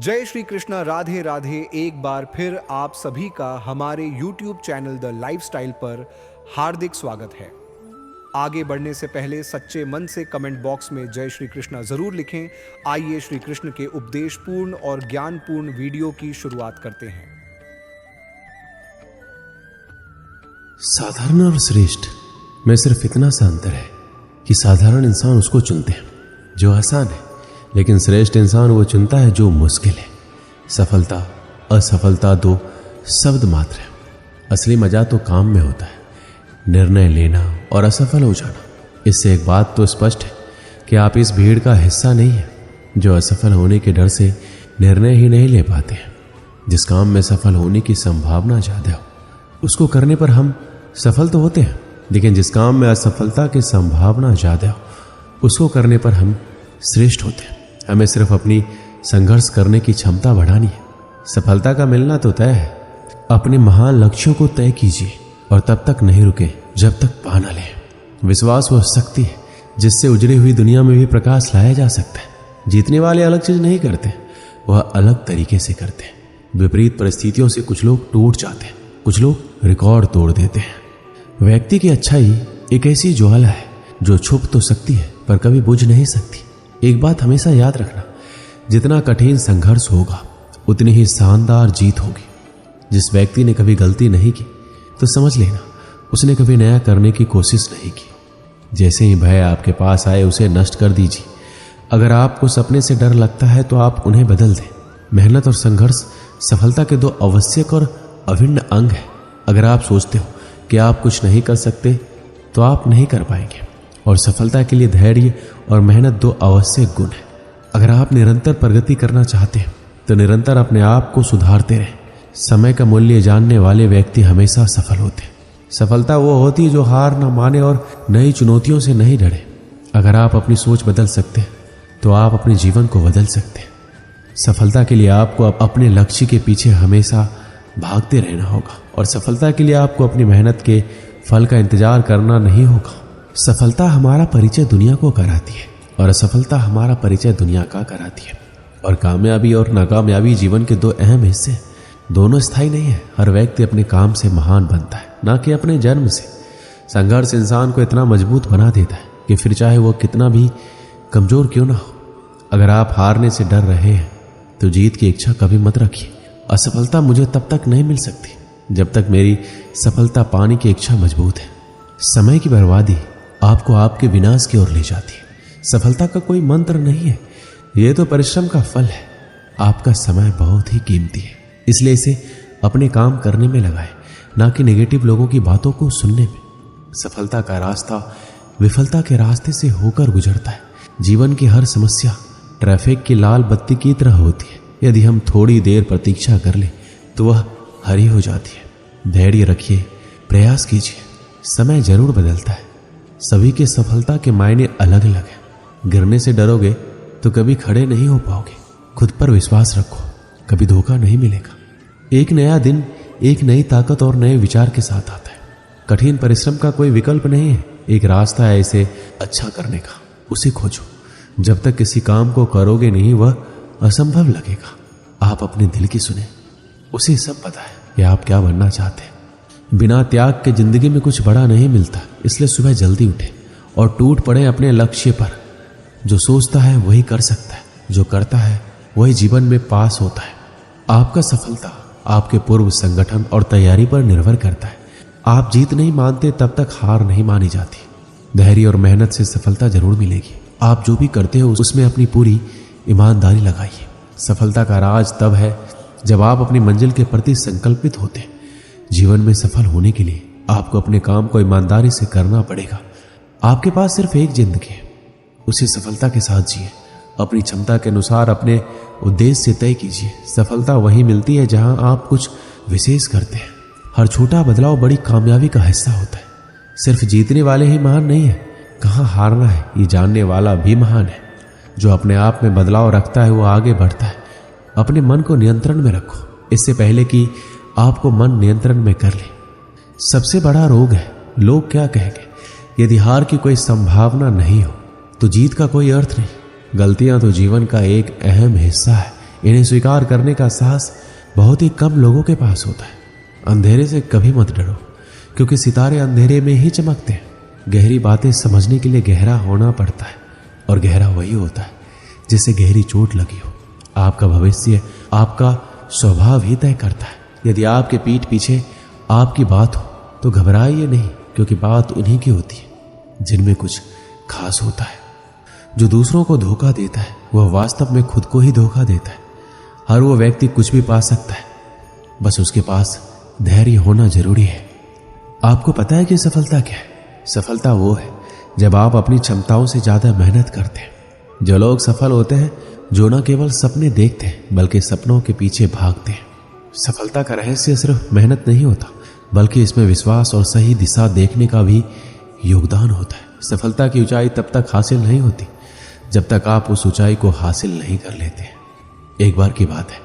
जय श्री कृष्णा, राधे राधे। एक बार फिर आप सभी का हमारे YouTube चैनल द लाइफस्टाइल पर हार्दिक स्वागत है। आगे बढ़ने से पहले सच्चे मन से कमेंट बॉक्स में जय श्री कृष्णा जरूर लिखें। आइए श्री कृष्ण के उपदेशपूर्ण और ज्ञानपूर्ण वीडियो की शुरुआत करते हैं। साधारण और श्रेष्ठ में सिर्फ इतना सा अंतर है कि साधारण इंसान उसको चुनते हैं जो आसान है, लेकिन श्रेष्ठ इंसान वो चुनता है जो मुश्किल है। सफलता असफलता दो शब्द मात्र है। असली मजा तो काम में होता है, निर्णय लेना और असफल हो जाना। इससे एक बात तो स्पष्ट है कि आप इस भीड़ का हिस्सा नहीं है जो असफल होने के डर से निर्णय ही नहीं ले पाते हैं। जिस काम में सफल होने की संभावना ज्यादा हो उसको करने पर हम सफल तो होते हैं, लेकिन जिस काम में असफलता की संभावना ज्यादा हो उसको करने पर हम श्रेष्ठ होते हैं। हमें सिर्फ अपनी संघर्ष करने की क्षमता बढ़ानी है। सफलता का मिलना तो तय है। अपने महान लक्ष्यों को तय कीजिए और तब तक नहीं रुके जब तक पा न लें। विश्वास वह शक्ति है जिससे उजड़ी हुई दुनिया में भी प्रकाश लाया जा सकता है। जीतने वाले अलग चीज नहीं करते, वह अलग तरीके से करते हैं। विपरीत परिस्थितियों से कुछ लोग टूट जाते हैं, कुछ लोग रिकॉर्ड तोड़ देते हैं। व्यक्ति की अच्छाई एक ऐसी ज्वाला है जो छुप तो सकती है पर कभी बुझ नहीं सकती। एक बात हमेशा याद रखना, जितना कठिन संघर्ष होगा उतनी ही शानदार जीत होगी। जिस व्यक्ति ने कभी गलती नहीं की तो समझ लेना उसने कभी नया करने की कोशिश नहीं की। जैसे ही भय आपके पास आए उसे नष्ट कर दीजिए। अगर आपको सपने से डर लगता है तो आप उन्हें बदल दें। मेहनत और संघर्ष सफलता के दो आवश्यक और अभिन्न अंग है। अगर आप सोचते हो कि आप कुछ नहीं कर सकते तो आप नहीं कर पाएंगे, और सफलता के लिए धैर्य और मेहनत दो आवश्यक गुण हैं। अगर आप निरंतर प्रगति करना चाहते हैं तो निरंतर अपने आप को सुधारते रहें। समय का मूल्य जानने वाले व्यक्ति हमेशा सफल होते हैं। सफलता वो होती है जो हार न माने और नई चुनौतियों से नहीं डरे। अगर आप अपनी सोच बदल सकते हैं तो आप अपने जीवन को बदल सकते हैं। सफलता के लिए आपको अपने लक्ष्य के पीछे हमेशा भागते रहना होगा, और सफलता के लिए आपको अपनी मेहनत के फल का इंतजार करना नहीं होगा। सफलता हमारा परिचय दुनिया को कराती है और असफलता हमारा परिचय दुनिया का कराती है। और कामयाबी और नाकामयाबी जीवन के दो अहम हिस्से हैं। दोनों स्थायी नहीं है। हर व्यक्ति अपने काम से महान बनता है, ना कि अपने जन्म से। संघर्ष इंसान को इतना मजबूत बना देता है कि फिर चाहे वो कितना भी कमजोर क्यों ना हो। अगर आप हारने से डर रहे हैं तो जीत की इच्छा कभी मत रखिए। असफलता मुझे तब तक नहीं मिल सकती जब तक मेरी सफलता पाने की इच्छा मजबूत है। समय की बर्बादी आपको आपके विनाश की ओर ले जाती है। सफलता का कोई मंत्र नहीं है, यह तो परिश्रम का फल है। आपका समय बहुत ही कीमती है, इसलिए इसे अपने काम करने में लगाएं, ना कि नेगेटिव लोगों की बातों को सुनने में। सफलता का रास्ता विफलता के रास्ते से होकर गुजरता है। जीवन की हर समस्या ट्रैफिक की लाल बत्ती की तरह होती है। यदि हम थोड़ी देर प्रतीक्षा कर लें तो वह हरी हो जाती है। धैर्य रखिए, प्रयास कीजिए, समय जरूर बदलता है। सभी के सफलता के मायने अलग अलग हैं। गिरने से डरोगे तो कभी खड़े नहीं हो पाओगे। खुद पर विश्वास रखो, कभी धोखा नहीं मिलेगा। एक नया दिन एक नई ताकत और नए विचार के साथ आता है। कठिन परिश्रम का कोई विकल्प नहीं है, एक रास्ता है इसे अच्छा करने का, उसे खोजो। जब तक किसी काम को करोगे नहीं वह असंभव लगेगा। आप अपने दिल की सुने, उसे सब पता है कि आप क्या बनना चाहते हैं। बिना त्याग के जिंदगी में कुछ बड़ा नहीं मिलता, इसलिए सुबह जल्दी उठें और टूट पड़े अपने लक्ष्य पर। जो सोचता है वही कर सकता है, जो करता है वही जीवन में पास होता है। आपका सफलता आपके पूर्व संगठन और तैयारी पर निर्भर करता है। आप जीत नहीं मानते तब तक हार नहीं मानी जाती। धैर्य और मेहनत से सफलता जरूर मिलेगी। आप जो भी करते हो उसमें अपनी पूरी ईमानदारी लगाइए। सफलता का राज तब है जब आप अपनी मंजिल के प्रति संकल्पित होते हैं। जीवन में सफल होने के लिए आपको अपने काम को ईमानदारी से करना पड़ेगा। आपके पास सिर्फ एक जिंदगी है, उसे सफलता के साथ जिए। अपनी क्षमता के अनुसार अपने उद्देश्य तय कीजिए। सफलता वहीं मिलती है जहां आप कुछ विशेष करते हैं। हर छोटा बदलाव बड़ी कामयाबी का हिस्सा होता है। सिर्फ जीतने वाले ही महान नहीं है, कहां हारना है ये जानने वाला भी महान है। जो अपने आप में बदलाव रखता है वो आगे बढ़ता है। अपने मन को नियंत्रण में रखो, इससे पहले कि आपको मन नियंत्रण में कर ले। सबसे बड़ा रोग है लोग क्या कहेंगे। यदि हार की कोई संभावना नहीं हो तो जीत का कोई अर्थ नहीं। गलतियां तो जीवन का एक अहम हिस्सा है, इन्हें स्वीकार करने का साहस बहुत ही कम लोगों के पास होता है। अंधेरे से कभी मत डरो, क्योंकि सितारे अंधेरे में ही चमकते हैं। गहरी बातें समझने के लिए गहरा होना पड़ता है, और गहरा वही होता है जिसे गहरी चोट लगी हो। आपका भविष्य आपका स्वभाव ही तय करता है। यदि आपके पीठ पीछे आपकी बात हो तो घबराइए नहीं, क्योंकि बात उन्हीं की होती है जिनमें कुछ खास होता है। जो दूसरों को धोखा देता है वह वास्तव में खुद को ही धोखा देता है। हर वो व्यक्ति कुछ भी पा सकता है, बस उसके पास धैर्य होना जरूरी है। आपको पता है कि सफलता क्या है? सफलता वो है जब आप अपनी क्षमताओं से ज्यादा मेहनत करते हैं। जो लोग सफल होते हैं जो न केवल सपने देखते हैं बल्कि सपनों के पीछे भागते हैं। सफलता का रहस्य सिर्फ मेहनत नहीं होता, बल्कि इसमें विश्वास और सही दिशा देखने का भी योगदान होता है। सफलता की ऊंचाई तब तक हासिल नहीं होती जब तक आप उस ऊंचाई को हासिल नहीं कर लेते। एक बार की बात है,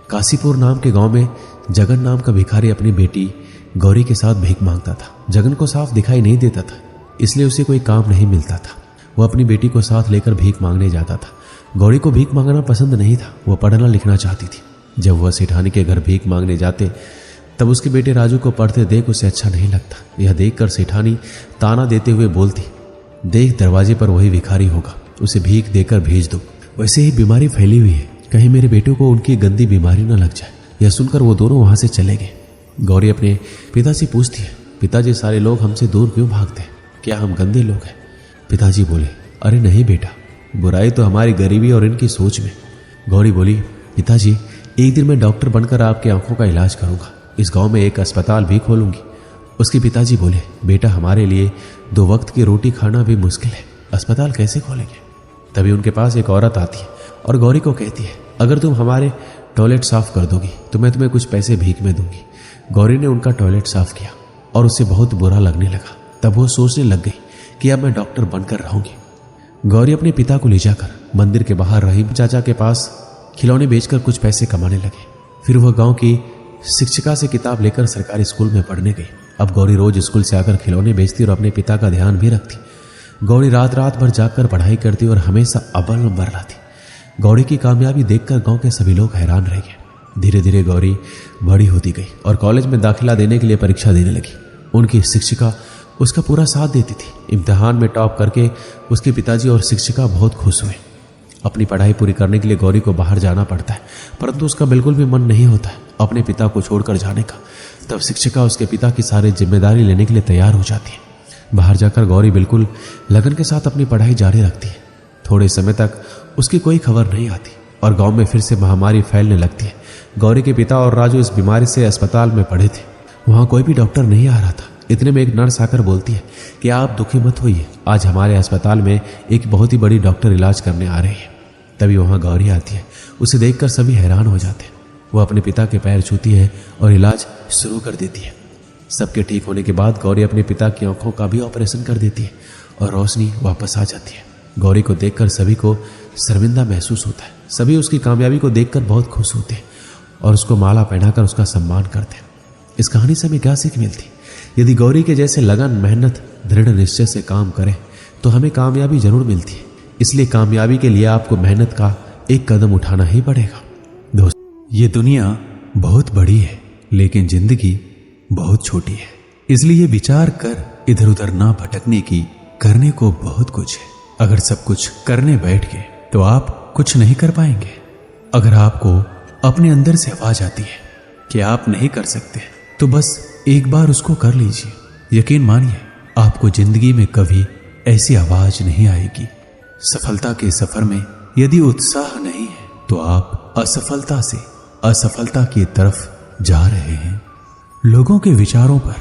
काशीपुर नाम के गांव में जगन नाम का भिखारी अपनी बेटी गौरी के साथ भीख मांगता था। जगन को साफ दिखाई नहीं देता था, इसलिए उसे कोई काम नहीं मिलता था। वह अपनी बेटी को साथ लेकर भीख मांगने जाता था। गौरी को भीख मांगना पसंद नहीं था, वह पढ़ना लिखना चाहती थी। जब वह सेठानी के घर भीख मांगने जाते तब उसके बेटे राजू को पढ़ते देख उसे अच्छा नहीं लगता। यह देखकर सेठानी ताना देते हुए बोलती, देख दरवाजे पर वही भिखारी होगा, उसे भीख देकर भेज दो। वैसे ही बीमारी फैली हुई है, कहीं मेरे बेटे को उनकी गंदी बीमारी न लग जाए। यह सुनकर वो दोनों वहां से चले गए। गौरी अपने पिता से पूछती है, पिताजी सारे लोग हमसे दूर क्यों भागते हैं? क्या हम गंदे लोग हैं? पिताजी बोले, अरे नहीं बेटा, बुराई तो हमारी गरीबी और इनकी सोच में। गौरी बोली, पिताजी एक दिन मैं डॉक्टर बनकर आपकी आंखों का इलाज करूंगा। इस गांव में एक अस्पताल भी खोलूंगी। उसके पिताजी बोले, बेटा हमारे लिए 2 वक्त की रोटी खाना भी मुश्किल है, अस्पताल कैसे खोलेंगे? तभी उनके पास एक औरत आती है और गौरी को कहती है, अगर तुम हमारे टॉयलेट साफ कर दोगी तो मैं तुम्हें कुछ पैसे भीख में दूंगी। गौरी ने उनका टॉयलेट साफ किया और उसे बहुत बुरा लगने लगा। तब वो सोचने लग गई कि अब मैं डॉक्टर बनकर रहूंगी। गौरी अपने पिता को ले जाकर मंदिर के बाहर रहीम चाचा के पास खिलौने बेचकर कुछ पैसे कमाने लगे। फिर वह गांव की शिक्षिका से किताब लेकर सरकारी स्कूल में पढ़ने गई। अब गौरी रोज स्कूल से आकर खिलौने बेचती और अपने पिता का ध्यान भी रखती। गौरी रात रात भर जाकर पढ़ाई करती और हमेशा अव्वल नंबर लाती। गौरी की कामयाबी देखकर गांव के सभी लोग हैरान रह गए। धीरे धीरे गौरी बड़ी होती गई और कॉलेज में दाखिला देने के लिए परीक्षा देने लगी। उनकी शिक्षिका उसका पूरा साथ देती थी। इम्तिहान में टॉप करके उसके पिताजी और शिक्षिका बहुत खुश हुए। अपनी पढ़ाई पूरी करने के लिए गौरी को बाहर जाना पड़ता है, परंतु उसका बिल्कुल भी मन नहीं होता है अपने पिता को छोड़कर जाने का। तब शिक्षिका उसके पिता की सारी जिम्मेदारी लेने के लिए तैयार हो जाती है। बाहर जाकर गौरी बिल्कुल लगन के साथ अपनी पढ़ाई जारी रखती है। थोड़े समय तक उसकी कोई खबर नहीं आती और गांव में फिर से महामारी फैलने लगती है। गौरी के पिता और राजू इस बीमारी से अस्पताल में पड़े थे। वहां कोई भी डॉक्टर नहीं आ रहा था। इतने में एक नर्स आकर बोलती है कि आप दुखी मत होइए, आज हमारे अस्पताल में एक बहुत ही बड़ी डॉक्टर इलाज करने आ रही है। तभी वहां गौरी आती है। उसे देखकर सभी हैरान हो जाते हैं। वह अपने पिता के पैर छूती है और इलाज शुरू कर देती है। सबके ठीक होने के बाद गौरी अपने पिता की आंखों का भी ऑपरेशन कर देती है और रोशनी वापस आ जाती है। गौरी को देखकर सभी को शर्मिंदा महसूस होता है। सभी उसकी कामयाबी को देखकर बहुत खुश होते हैं और उसको माला पहनाकर उसका सम्मान करते हैं। इस कहानी से हमें क्या सीख मिलती? यदि गौरी के जैसे लगन, मेहनत, दृढ़ निश्चय से काम करें तो हमें कामयाबी जरूर मिलती है। इसलिए कामयाबी के लिए आपको मेहनत का एक कदम उठाना ही पड़ेगा। दोस्त, ये दुनिया बहुत बड़ी है लेकिन जिंदगी बहुत छोटी है, इसलिए विचार कर इधर उधर ना भटकने की। करने को बहुत कुछ है, अगर सब कुछ करने बैठ गए तो आप कुछ नहीं कर पाएंगे। अगर आपको अपने अंदर से आवाज आती है कि आप नहीं कर सकते तो बस एक बार उसको कर लीजिए। यकीन मानिए आपको जिंदगी में कभी ऐसी आवाज नहीं आएगी। सफलता के सफर में यदि उत्साह नहीं है तो आप असफलता से असफलता की तरफ जा रहे हैं। लोगों के विचारों पर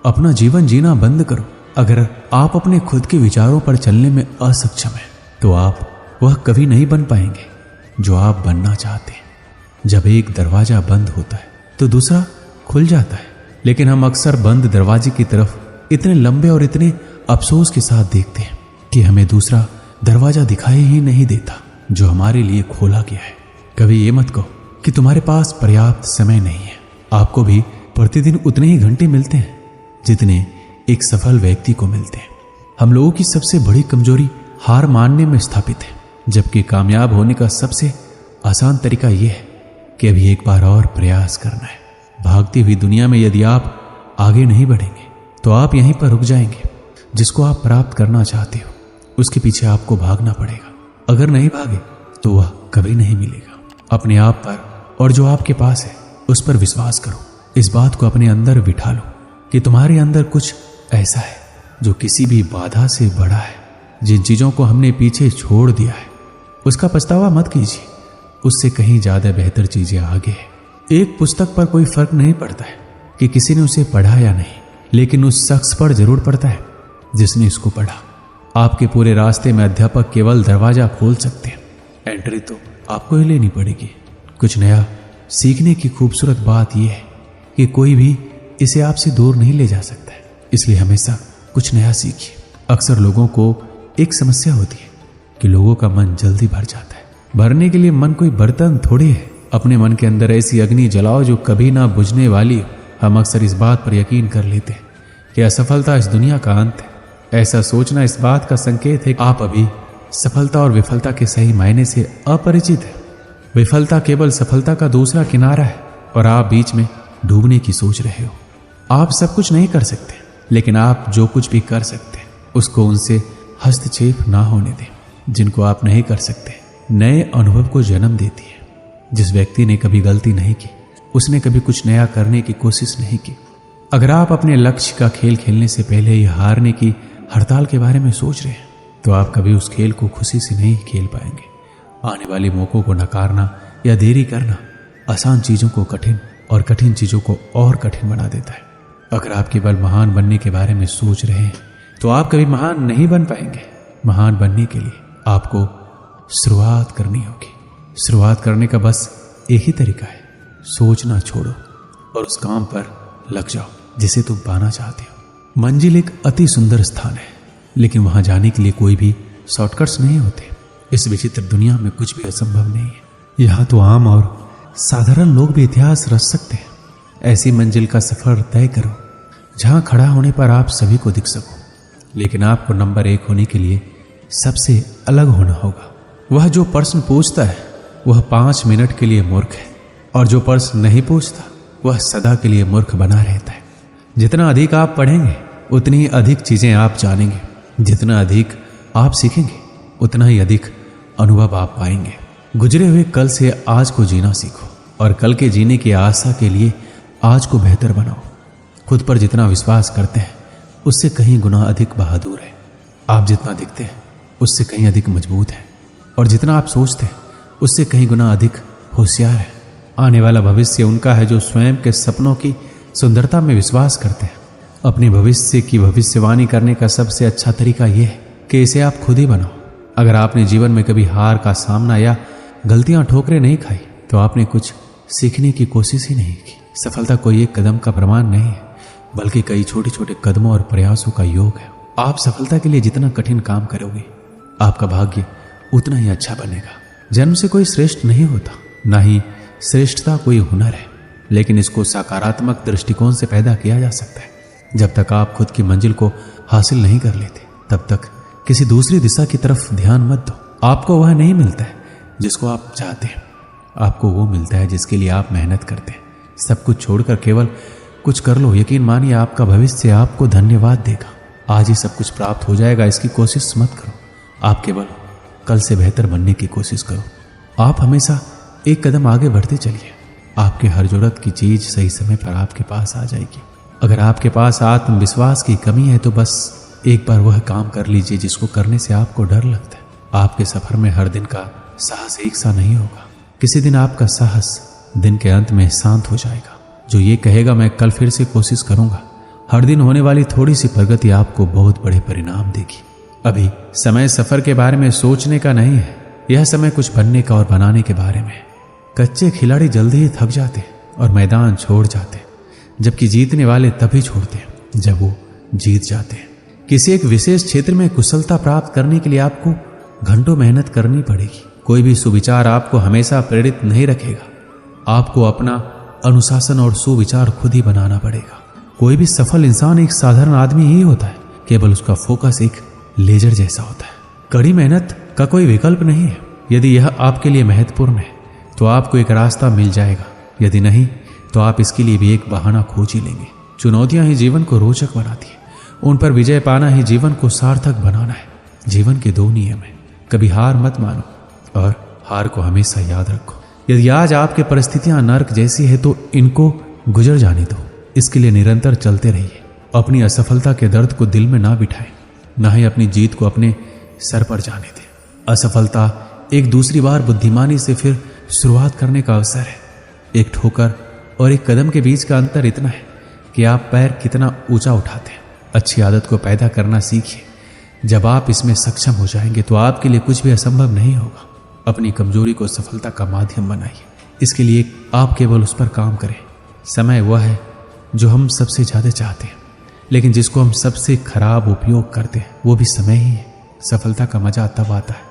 अपना जीवन जीना बंद करो। अगर आप अपने खुद के विचारों पर चलने में असक्षम हैं तो आप वह कभी नहीं बन पाएंगे जो आप बनना चाहते हैं। जब एक दरवाजा बंद होता है तो दूसरा खुल जाता है, लेकिन हम अक्सर बंद दरवाजे की तरफ इतने लंबे और इतने अफसोस के साथ देखते हैं कि हमें दूसरा दरवाजा दिखाई ही नहीं देता जो हमारे लिए खोला गया है। कभी ये मत कहो कि तुम्हारे पास पर्याप्त समय नहीं है। आपको भी प्रतिदिन उतने ही घंटे मिलते हैं जितने एक सफल व्यक्ति को मिलते हैं। हम लोगों की सबसे बड़ी कमजोरी हार मानने में स्थापित है, जबकि कामयाब होने का सबसे आसान तरीका यह है कि अभी एक बार और प्रयास करना है। भागती हुई दुनिया में यदि आप आगे नहीं बढ़ेंगे तो आप यहीं पर रुक जाएंगे। जिसको आप प्राप्त करना चाहते हो उसके पीछे आपको भागना पड़ेगा। अगर नहीं भागे तो वह कभी नहीं मिलेगा। अपने आप पर और जो आपके पास है उस पर विश्वास करो। इस बात को अपने अंदर बिठा लो कि तुम्हारे अंदर कुछ ऐसा है जो किसी भी बाधा से बड़ा है। जिन चीजों को हमने पीछे छोड़ दिया है उसका पछतावा मत कीजिए, उससे कहीं ज्यादा बेहतर चीजें आगे है। एक पुस्तक पर कोई फर्क नहीं पड़ता है कि किसी ने उसे पढ़ा या नहीं, लेकिन उस शख्स पर जरूर पड़ता है जिसने इसको पढ़ा। आपके पूरे रास्ते में अध्यापक केवल दरवाजा खोल सकते हैं, एंट्री तो आपको ही लेनी पड़ेगी। कुछ नया सीखने की खूबसूरत बात यह है कि कोई भी इसे आपसे दूर नहीं ले जा सकता है, इसलिए हमेशा कुछ नया सीखिए। अक्सर लोगों को एक समस्या होती है कि लोगों का मन जल्दी भर जाता है। भरने के लिए मन कोई बर्तन थोड़ी है। अपने मन के अंदर ऐसी अग्नि जलाओ जो कभी ना बुझने वाली हो। हम अक्सर इस बात पर यकीन कर लेते हैं कि असफलता इस दुनिया का अंत है। ऐसा सोचना इस बात का संकेत है कि आप अभी सफलता और विफलता के सही मायने से अपरिचित है। विफलता केवल सफलता का दूसरा किनारा है और आप बीच में डूबने की सोच रहे हो। आप सब कुछ नहीं कर सकते, लेकिन आप जो कुछ भी कर सकते हैं उसको उनसे हस्तक्षेप ना होने दें जिनको आप नहीं कर सकते। नए अनुभव को जन्म देती है। जिस व्यक्ति ने कभी गलती नहीं की उसने कभी कुछ नया करने की कोशिश नहीं की। अगर आप अपने लक्ष्य का खेल खेलने से पहले ही हारने की हड़ताल के बारे में सोच रहे हैं तो आप कभी उस खेल को खुशी से नहीं खेल पाएंगे। आने वाले मौकों को नकारना या देरी करना आसान चीजों को कठिन और कठिन चीजों को और कठिन बना देता है। अगर आप केवल महान बनने के बारे में सोच रहे हैं तो आप कभी महान नहीं बन पाएंगे। महान बनने के लिए आपको शुरुआत करनी होगी। शुरुआत करने का बस एक ही तरीका है, सोचना छोड़ो और उस काम पर लग जाओ जिसे तुम पाना चाहते हो। मंजिल एक अति सुंदर स्थान है, लेकिन वहां जाने के लिए कोई भी शॉर्टकट्स नहीं होते। इस विचित्र दुनिया में कुछ भी असंभव नहीं है। यहाँ तो आम और साधारण लोग भी इतिहास रच सकते हैं। ऐसी मंजिल का सफर तय करो जहां खड़ा होने पर आप सभी को दिख सको, लेकिन आपको नंबर 1 होने के लिए सबसे अलग होना होगा। वह जो प्रश्न पूछता है वह 5 मिनट के लिए मूर्ख है, और जो प्रश्न नहीं पूछता वह सदा के लिए मूर्ख बना रहता है। जितना अधिक आप पढ़ेंगे उतनी ही अधिक चीजें आप जानेंगे। जितना अधिक आप सीखेंगे उतना ही अधिक अनुभव आप पाएंगे। गुजरे हुए कल से आज को जीना सीखो और कल के जीने की आशा के लिए आज को बेहतर बनाओ। खुद पर जितना विश्वास करते हैं उससे कहीं गुना अधिक बहादुर है। आप जितना दिखते हैं उससे कहीं अधिक मजबूत है, और जितना आप सोचते हैं उससे कहीं गुना अधिक होशियार है। आने वाला भविष्य उनका है जो स्वयं के सपनों की सुंदरता में विश्वास करते हैं। अपने भविष्य की भविष्यवाणी करने का सबसे अच्छा तरीका यह है कि इसे आप खुद ही बनाओ। अगर आपने जीवन में कभी हार का सामना या गलतियां ठोकरें नहीं खाई तो आपने कुछ सीखने की कोशिश ही नहीं की। सफलता कोई एक कदम का प्रमाण नहीं है, बल्कि कई छोटे छोटे कदमों और प्रयासों का योग है। आप सफलता के लिए जितना कठिन काम करोगे आपका भाग्य उतना ही अच्छा बनेगा। जन्म से कोई श्रेष्ठ नहीं होता, ना ही श्रेष्ठता कोई हुनर है, लेकिन इसको सकारात्मक दृष्टिकोण से पैदा किया जा सकता है। जब तक आप खुद की मंजिल को हासिल नहीं कर लेते तब तक किसी दूसरी दिशा की तरफ ध्यान मत दो। आपको वह नहीं मिलता है जिसको आप चाहते हैं, आपको वो मिलता है जिसके लिए आप मेहनत करते हैं। सब कुछ छोड़कर केवल कुछ कर लो, यकीन मानिए आपका भविष्य आपको धन्यवाद देगा। आज ही सब कुछ प्राप्त हो जाएगा, इसकी कोशिश मत करो। आप केवल कल से बेहतर बनने की कोशिश करो। आप हमेशा एक कदम आगे बढ़ते चलिए। आपके हर जरूरत की चीज सही समय पर आपके पास आ जाएगी। अगर आपके पास आत्मविश्वास की कमी है तो बस एक बार वह काम कर लीजिए जिसको करने से आपको डर लगता है। आपके सफर में हर दिन का साहस एक सा नहीं होगा। किसी दिन आपका साहस दिन के अंत में शांत हो जाएगा, जो ये कहेगा मैं कल फिर से कोशिश करूंगा। हर दिन होने वाली थोड़ी सी प्रगति आपको बहुत बड़े परिणाम देगी। अभी समय सफर के बारे में सोचने का नहीं है, यह समय कुछ बनने का और बनाने के बारे में। कच्चे खिलाड़ी जल्दी ही थक जाते और मैदान छोड़ जाते, जबकि जीतने वाले तभी छोड़ते हैं जब वो जीत जाते हैं। किसी एक विशेष क्षेत्र में कुशलता प्राप्त करने के लिए आपको घंटों मेहनत करनी पड़ेगी। कोई भी सुविचार आपको हमेशा प्रेरित नहीं रखेगा। आपको अपना अनुशासन और सुविचार खुद ही बनाना पड़ेगा। कोई भी सफल इंसान एक साधारण आदमी ही होता है, केवल उसका फोकस एक लेजर जैसा होता है। कड़ी मेहनत का कोई विकल्प नहीं है। यदि यह आपके लिए महत्वपूर्ण है तो आपको एक रास्ता मिल जाएगा, यदि नहीं तो आप इसके लिए भी एक बहाना खोज ही लेंगे। चुनौतियां ही जीवन को रोचक बनाती है, उन पर विजय पाना ही जीवन को सार्थक बनाना है। जीवन के 2 नियम है, कभी हार मत मानो और हार को हमेशा याद रखो। यदि आज आपकी परिस्थितियां नर्क जैसी है तो इनको गुजर जाने दो, इसके लिए निरंतर चलते रहिए। अपनी असफलता के दर्द को दिल में ना बिठाएं, ना ही अपनी जीत को अपने सर पर जाने दें। असफलता एक दूसरी बार बुद्धिमानी से फिर शुरुआत करने का अवसर है। एक ठोकर और एक कदम के बीच का अंतर इतना है कि आप पैर कितना ऊंचा उठाते हैं। अच्छी आदत को पैदा करना सीखिए, जब आप इसमें सक्षम हो जाएंगे तो आपके लिए कुछ भी असंभव नहीं होगा। अपनी कमजोरी को सफलता का माध्यम बनाइए, इसके लिए आप केवल उस पर काम करें। समय वह है जो हम सबसे ज्यादा चाहते हैं, लेकिन जिसको हम सबसे खराब उपयोग करते हैं वो भी समय ही है। सफलता का मजा तब आता है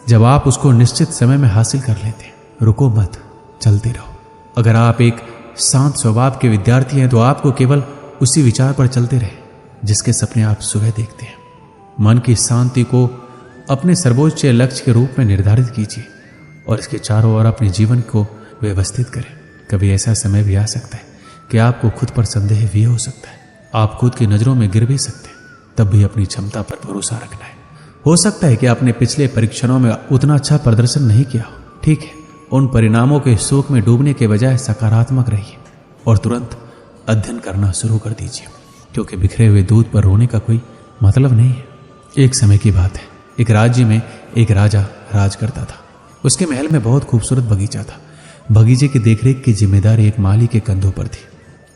जब आप उसको निश्चित समय में हासिल कर लेते हैं। रुको मत, चलते रहो। अगर आप एक शांत स्वभाव के विद्यार्थी हैं तो आपको केवल उसी विचार पर चलते रहे जिसके सपने आप सुबह देखते हैं। मन की शांति को अपने सर्वोच्च लक्ष्य के रूप में निर्धारित कीजिए और इसके चारों ओर अपने जीवन को व्यवस्थित करें। कभी ऐसा समय भी आ सकता है कि आपको खुद पर संदेह भी हो सकता है, आप खुद की नजरों में गिर भी सकते हैं, तब भी अपनी क्षमता पर भरोसा रखना है। हो सकता है कि आपने पिछले परीक्षणों में उतना अच्छा प्रदर्शन नहीं किया हो, ठीक है। उन परिणामों के शोक में डूबने के बजाय सकारात्मक रहिए और तुरंत अध्ययन करना शुरू कर दीजिए, क्योंकि बिखरे हुए दूध पर रोने का कोई मतलब नहीं है। एक समय की बात है, एक राज्य में एक राजा राज करता था। उसके महल में बहुत खूबसूरत बगीचा था। बगीचे की देखरेख की जिम्मेदारी एक माली के कंधों पर थी।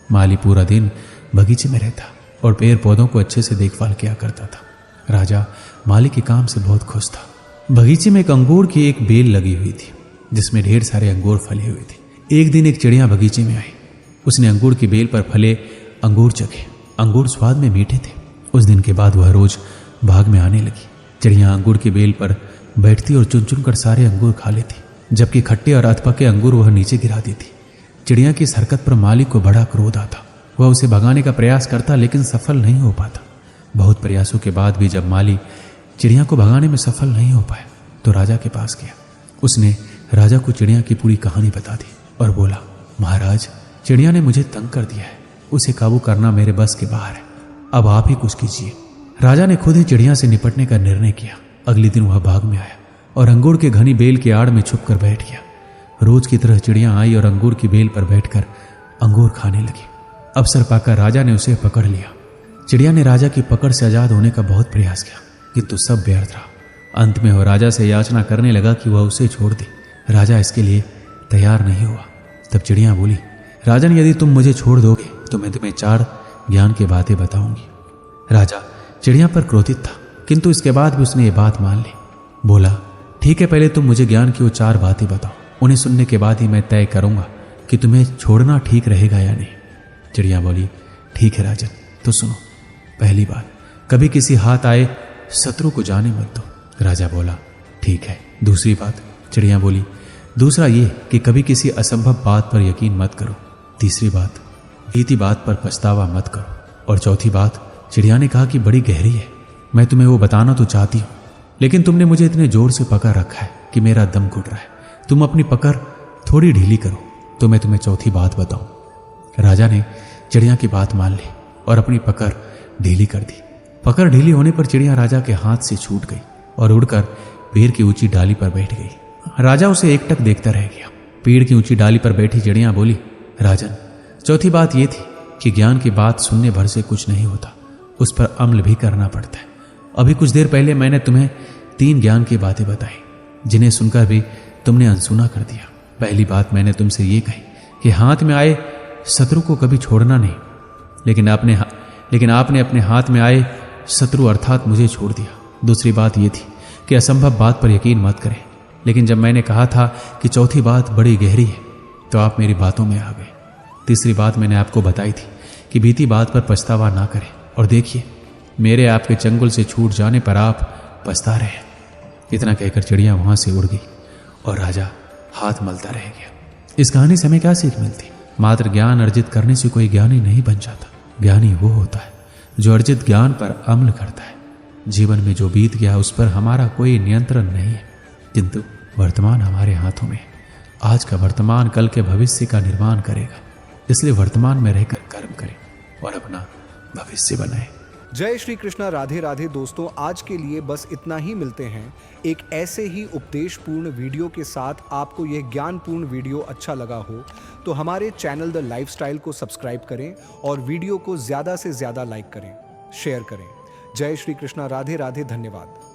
माली पूरा दिन बगीचे में रहता और पेड़ पौधों को अच्छे से देखभाल किया करता था। राजा माली के काम से बहुत खुश था। बगीचे में एक अंगूर की एक बेल लगी हुई थी जिसमें ढेर सारे अंगूर फले हुए थे। एक दिन एक चिड़िया बगीचे में आई। उसने अंगूर की बेल पर फले अंगूर चखे। अंगूर स्वाद में मीठे थे। उस दिन के बाद वह रोज बाग में आने लगी। चिड़िया अंगूर की बेल पर बैठती और चुन चुन कर सारे अंगूर खा लेती, जबकि खट्टे और अधपके अंगूर वह नीचे गिरा देती। चिड़िया की इस हरकत पर मालिक को बड़ा क्रोध आता। वह उसे भगाने का प्रयास करता लेकिन सफल नहीं हो पाता। बहुत प्रयासों के बाद भी जब माली चिड़िया को भगाने में सफल नहीं हो पाया तो राजा के पास गया। उसने राजा को चिड़िया की पूरी कहानी बता दी और बोला, महाराज, चिड़िया ने मुझे तंग कर दिया है, उसे काबू करना मेरे बस के बाहर है, अब आप ही कुछ कीजिए। राजा ने खुद ही चिड़िया से निपटने का निर्णय किया। अगले दिन वह बाग में आया और अंगूर के घनी बेल की आड़ में छुप कर बैठ गया। रोज की तरह चिड़िया आई और अंगूर की बेल पर बैठकर अंगूर खाने लगी। अवसर पाकर राजा ने उसे पकड़ लिया। चिड़िया ने राजा की पकड़ से आजाद होने का बहुत प्रयास किया, किंतु सब व्यर्थ रहा। अंत में वह राजा से याचना करने लगा कि वह उसे छोड़ दे। राजा इसके लिए तैयार नहीं हुआ। तब चिड़िया बोली, राजन, यदि तुम मुझे छोड़ दोगे तो मैं तुम्हें 4 ज्ञान की बातें बताऊंगी। राजा चिड़िया पर क्रोधित था, किंतु इसके बाद भी उसने ये बात मान ली। बोला, ठीक है, पहले तुम मुझे ज्ञान की वो 4 बातें बताओ, उन्हें सुनने के बाद ही मैं तय करूंगा कि तुम्हें छोड़ना ठीक रहेगा या नहीं। चिड़िया बोली, ठीक है राजन, तो सुनो। पहली बात, कभी किसी हाथ आए शत्रु को जाने मत दो। राजा बोला, ठीक है। दूसरी बात, चिड़िया बोली, दूसरा ये कि कभी किसी असंभव बात पर यकीन मत करो। तीसरी बात, बीती बात पर पछतावा मत करो। और चौथी बात, चिड़िया ने कहा कि बड़ी गहरी है, मैं तुम्हें वो बताना तो चाहती हूँ, लेकिन तुमने मुझे इतने जोर से पकड़ रखा है कि मेरा दम घुट रहा है। तुम अपनी पकड़ थोड़ी ढीली करो तो मैं तुम्हें चौथी बात बताऊं। राजा ने चिड़िया की बात मान ली और अपनी पकड़ ढीली कर दी। पकड़ ढीली होने पर चिड़िया राजा के हाथ से छूट गई और उड़कर पेड़ की ऊंची डाली पर बैठ गई। राजा उसे एकटक देखता रह गया। पेड़ की ऊंची डाली पर बैठी चिड़िया बोली, राजन, चौथी बात यह थी कि ज्ञान की बात सुनने भर से कुछ नहीं होता, उस पर अमल भी करना पड़ता है। अभी कुछ देर पहले मैंने तुम्हें 3 ज्ञान की बातें बताई, जिन्हें सुनकर भी तुमने अनसुना कर दिया। पहली बात मैंने तुमसे ये कही कि हाथ में आए शत्रु को कभी छोड़ना नहीं, लेकिन आपने अपने हाथ में आए शत्रु अर्थात मुझे छोड़ दिया। दूसरी बात यह थी कि असंभव बात पर यकीन मत करें, लेकिन जब मैंने कहा था कि चौथी बात बड़ी गहरी है तो आप मेरी बातों में आ गए। तीसरी बात मैंने आपको बताई थी कि बीती बात पर पछतावा ना करें, और देखिए मेरे आपके चंगुल से छूट जाने पर आप पछता रहे हैं। इतना कहकर चिड़िया वहां से उड़ गई और राजा हाथ मलता रह गया। इस कहानी से हमें क्या सीख मिलती? मात्र ज्ञान अर्जित करने से कोई ज्ञानी नहीं बन जाता। ज्ञानी वो होता है जो अर्जित ज्ञान पर अमल करता है। जीवन में जो बीत गया उस पर हमारा कोई नियंत्रण नहीं है, किंतु वर्तमान हमारे हाथों में है। आज का वर्तमान कल के भविष्य का निर्माण करेगा। इसलिए वर्तमान में रहकर कर्म करें और अपना भविष्य बनाएं। जय श्री कृष्णा। राधे राधे दोस्तों, आज के लिए बस इतना ही। मिलते हैं एक ऐसे ही उपदेशपूर्ण वीडियो के साथ। आपको यह ज्ञानपूर्ण वीडियो अच्छा लगा हो तो हमारे चैनल द लाइफस्टाइल को सब्सक्राइब करें और वीडियो को ज़्यादा से ज़्यादा लाइक करें, शेयर करें। जय श्री कृष्णा। राधे राधे। धन्यवाद।